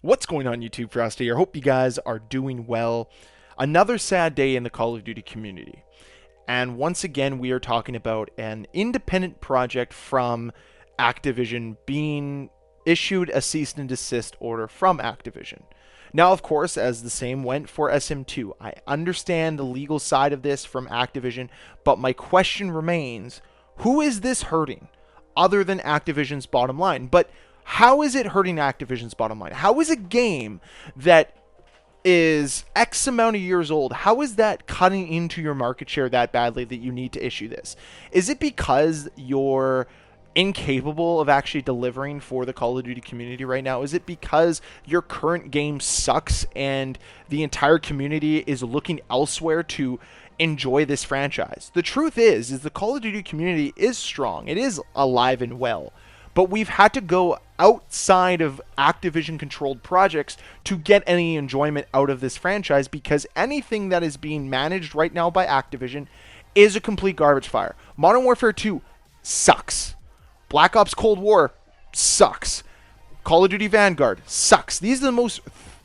What's going on, YouTube? Ferocity. I hope you guys are doing well. Another sad day in the Call of Duty community. And once again, we are talking about an independent project from Activision being issued a cease and desist order from Activision. Now, of course, as the same went for SM2, I understand the legal side of this from Activision, but my question remains, who is this hurting other than Activision's bottom line? But how is it hurting Activision's bottom line? How is a game that is X amount of years old, how is that cutting into your market share that badly that you need to issue this? Is it because you're incapable of actually delivering for the Call of Duty community right now? Is it because your current game sucks and the entire community is looking elsewhere to enjoy this franchise? The truth is the Call of Duty community is strong. It is alive and well. But we've had to go outside of Activision controlled projects to get any enjoyment out of this franchise, because anything that is being managed right now by Activision is a complete garbage fire. Modern Warfare 2 sucks. Black Ops Cold War sucks. Call of Duty Vanguard sucks. These are the most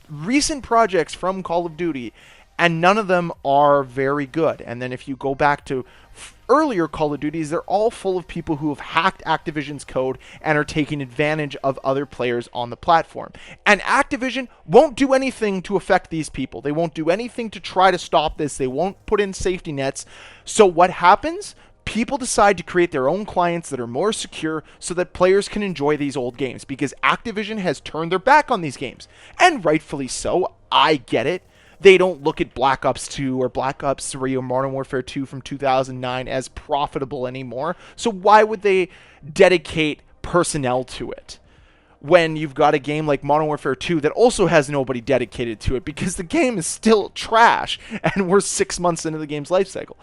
recent projects from Call of Duty, and none of them are very good. And then if you go back to earlier Call of Duties, they're all full of people who have hacked Activision's code and are taking advantage of other players on the platform. And Activision won't do anything to affect these people. They won't do anything to try to stop this. They won't put in safety nets. So what happens? People decide to create their own clients that are more secure so that players can enjoy these old games, because Activision has turned their back on these games. And rightfully so. I get it. They don't look at Black Ops 2 or Black Ops 3 or Modern Warfare 2 from 2009 as profitable anymore. So why would they dedicate personnel to it when you've got a game like Modern Warfare 2 that also has nobody dedicated to it, because the game is still trash and we're 6 months into the game's life cycle?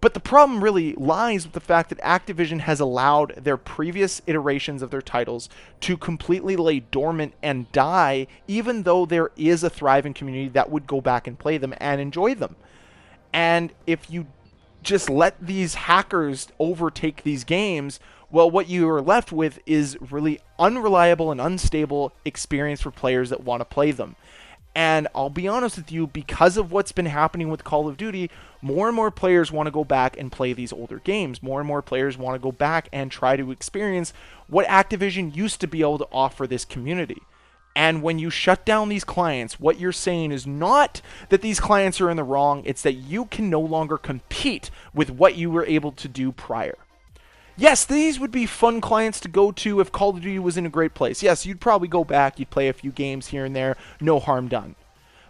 But the problem really lies with the fact that Activision has allowed their previous iterations of their titles to completely lay dormant and die, even though there is a thriving community that would go back and play them and enjoy them. And if you just let these hackers overtake these games, well, what you are left with is really unreliable and unstable experience for players that want to play them. And I'll be honest with you, because of what's been happening with Call of Duty, more and more players want to go back and play these older games. More and more players want to go back and try to experience what Activision used to be able to offer this community. And when you shut down these clients, what you're saying is not that these clients are in the wrong, it's that you can no longer compete with what you were able to do prior. Yes, these would be fun clients to go to if Call of Duty was in a great place. Yes, you'd probably go back, you'd play a few games here and there, no harm done.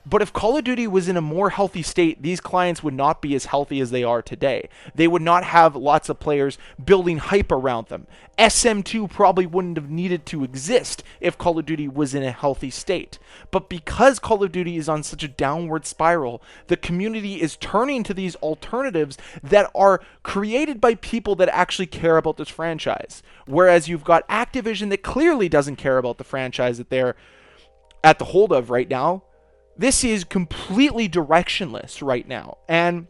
But if Call of Duty was in a more healthy state, these clients would not be as healthy as they are today. They would not have lots of players building hype around them. SM2 probably wouldn't have needed to exist if Call of Duty was in a healthy state. But because Call of Duty is on such a downward spiral, the community is turning to these alternatives that are created by people that actually care about this franchise. Whereas you've got Activision that clearly doesn't care about the franchise that they're at the hold of right now. This is completely directionless right now. And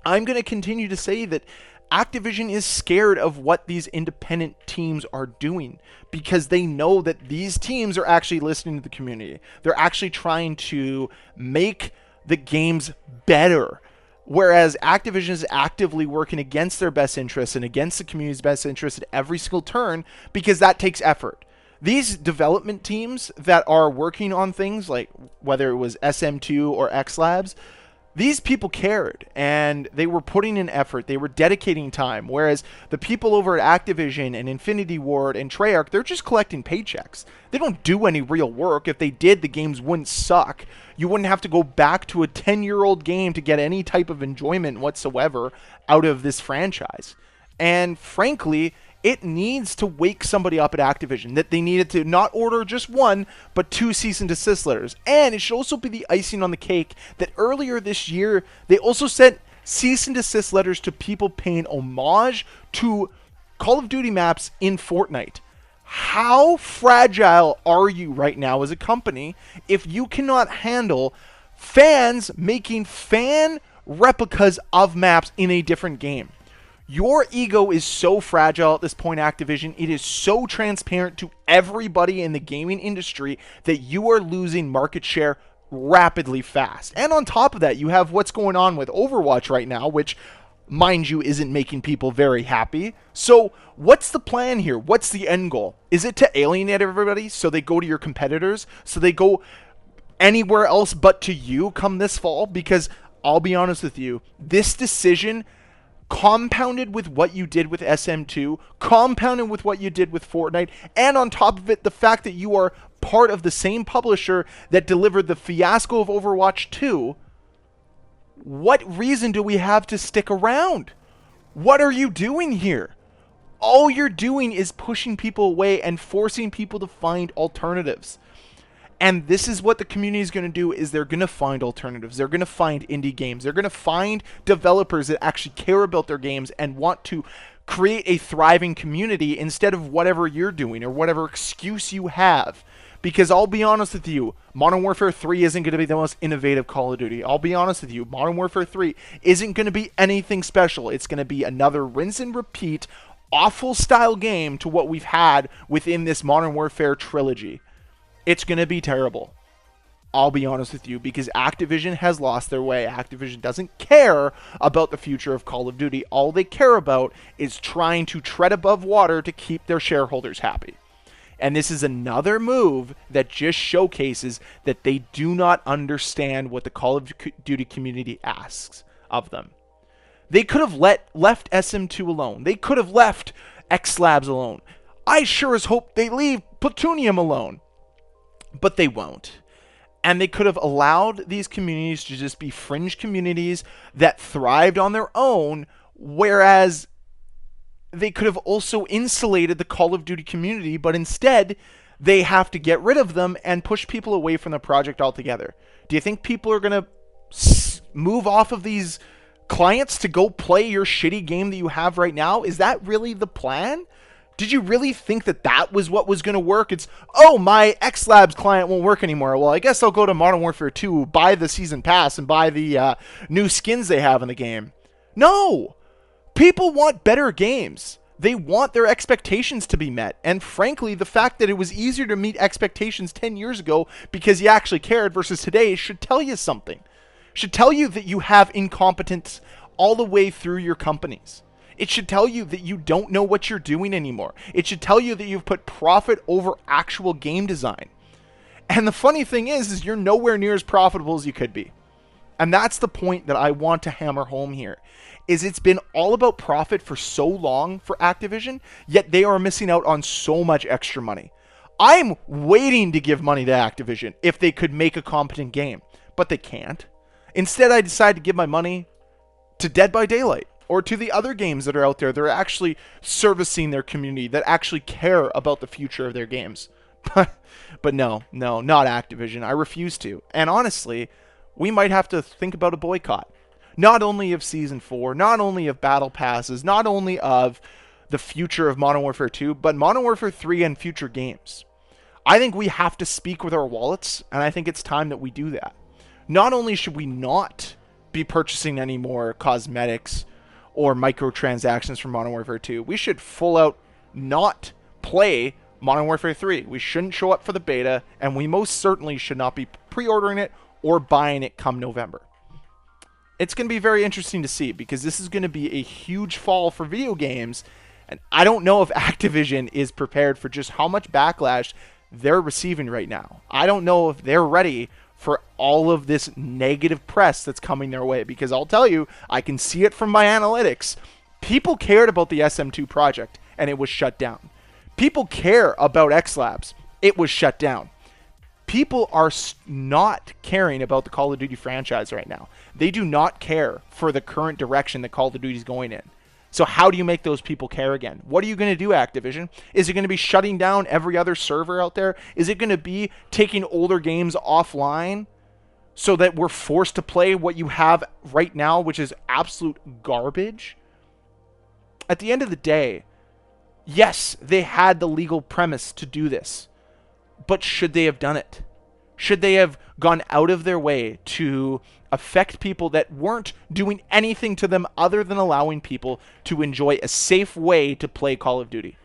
I'm going to continue to say that Activision is scared of what these independent teams are doing, because they know that these teams are actually listening to the community. They're actually trying to make the games better. Whereas Activision is actively working against their best interests and against the community's best interests at every single turn, because that takes effort. These development teams that are working on things like whether it was SM2 or X Labs, these people cared and they were putting in effort. They were dedicating time. Whereas the people over at Activision and Infinity Ward and Treyarch, they're just collecting paychecks. They don't do any real work. If they did, the games wouldn't suck. You wouldn't have to go back to a 10-year-old game to get any type of enjoyment whatsoever out of this franchise. And frankly, it needs to wake somebody up at Activision that they needed to not order just one, but 2 cease and desist letters. And it should also be the icing on the cake that earlier this year, they also sent cease and desist letters to people paying homage to Call of Duty maps in Fortnite. How fragile are you right now as a company if you cannot handle fans making fan replicas of maps in a different game? Your ego is so fragile at this point, Activision. It is so transparent to everybody in the gaming industry that you are losing market share rapidly fast. And on top of that, you have what's going on with Overwatch right now, which, mind you, isn't making people very happy. So what's the plan here? What's the end goal? Is it to alienate everybody so they go to your competitors, so they go anywhere else but to you come this fall? Because I'll be honest with you, this decision, compounded with what you did with SM2, compounded with what you did with Fortnite, and on top of it, the fact that you are part of the same publisher that delivered the fiasco of Overwatch 2, what reason do we have to stick around? What are you doing here? All you're doing is pushing people away and forcing people to find alternatives. And this is what the community is going to do, is they're going to find alternatives. They're going to find indie games. They're going to find developers that actually care about their games and want to create a thriving community instead of whatever you're doing or whatever excuse you have. Because I'll be honest with you, Modern Warfare 3 isn't going to be the most innovative Call of Duty. I'll be honest with you, Modern Warfare 3 isn't going to be anything special. It's going to be another rinse and repeat, awful style game to what we've had within this Modern Warfare trilogy. It's going to be terrible. I'll be honest with you, because Activision has lost their way. Activision doesn't care about the future of Call of Duty. All they care about is trying to tread above water to keep their shareholders happy. And this is another move that just showcases that they do not understand what the Call of Duty community asks of them. They could have left SM2 alone. They could have left X Labs alone. I sure as hope they leave Plutonium alone. But they won't. And they could have allowed these communities to just be fringe communities that thrived on their own, whereas they could have also insulated the Call of Duty community, but instead they have to get rid of them and push people away from the project altogether. Do you think people are going to move off of these clients to go play your shitty game that you have right now? Is that really the plan? Did you really think that that was what was going to work? It's, oh, my X Labs client won't work anymore. Well, I guess I'll go to Modern Warfare 2, buy the season pass, and buy the new skins they have in the game. No! People want better games. They want their expectations to be met. And frankly, the fact that it was easier to meet expectations 10 years ago because you actually cared versus today should tell you something. Should tell you that you have incompetence all the way through your companies. It should tell you that you don't know what you're doing anymore. It should tell you that you've put profit over actual game design. And the funny thing is you're nowhere near as profitable as you could be. And that's the point that I want to hammer home here, is it's been all about profit for so long for Activision, yet they are missing out on so much extra money. I'm waiting to give money to Activision if they could make a competent game, but they can't. Instead, I decide to give my money to Dead by Daylight, or to the other games that are out there that are actually servicing their community, that actually care about the future of their games. But no, not Activision. I refuse to. And honestly, we might have to think about a boycott. Not only of Season 4, not only of Battle Passes, not only of the future of Modern Warfare 2, but Modern Warfare 3 and future games. I think we have to speak with our wallets, and I think it's time that we do that. Not only should we not be purchasing any more cosmetics or microtransactions from Modern Warfare 2. We should full out not play Modern Warfare 3. We shouldn't show up for the beta, and we most certainly should not be pre-ordering it or buying it come November. It's going to be very interesting to see, because this is going to be a huge fall for video games, and I don't know if Activision is prepared for just how much backlash they're receiving right now. I don't know if they're ready for all of this negative press that's coming their way, because I'll tell you, I can see it from my analytics. People cared about the SM2 project, and it was shut down. People care about X Labs. It was shut down. People are not caring about the Call of Duty franchise right now. They do not care for the current direction that Call of Duty is going in. So how do you make those people care again? What are you going to do, Activision? Is it going to be shutting down every other server out there? Is it going to be taking older games offline so that we're forced to play what you have right now, which is absolute garbage? At the end of the day, yes, they had the legal premise to do this. But should they have done it? Should they have gone out of their way to affect people that weren't doing anything to them other than allowing people to enjoy a safe way to play Call of Duty?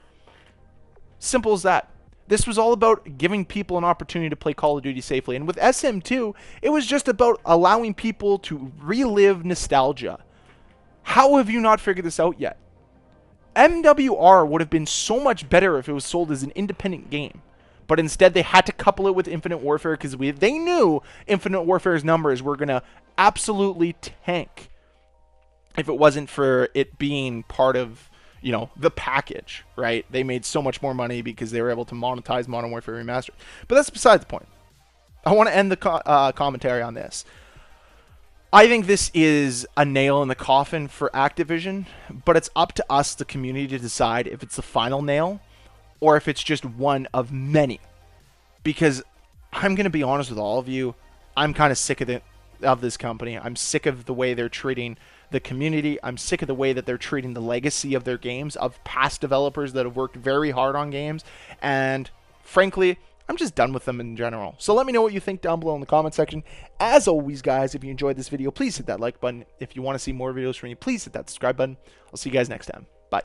Simple as that. This was all about giving people an opportunity to play Call of Duty safely. And with SM2, it was just about allowing people to relive nostalgia. How have you not figured this out yet? MWR would have been so much better if it was sold as an independent game. But instead, they had to couple it with Infinite Warfare because they knew Infinite Warfare's numbers were going to absolutely tank if it wasn't for it being part of, you know, the package, right? They made so much more money because they were able to monetize Modern Warfare Remastered. But that's beside the point. I want to end the commentary on this. I think this is a nail in the coffin for Activision, but it's up to us, the community, to decide if it's the final nail or if it's just one of many. Because I'm going to be honest with all of you, I'm kind of sick of this company. I'm sick of the way they're treating the community. I'm sick of the way that they're treating the legacy of their games, of past developers that have worked very hard on games. And frankly, I'm just done with them in general. So let me know what you think down below in the comment section. As always, guys, if you enjoyed this video, please hit that like button. If you want to see more videos from me, please hit that subscribe button. I'll see you guys next time. Bye.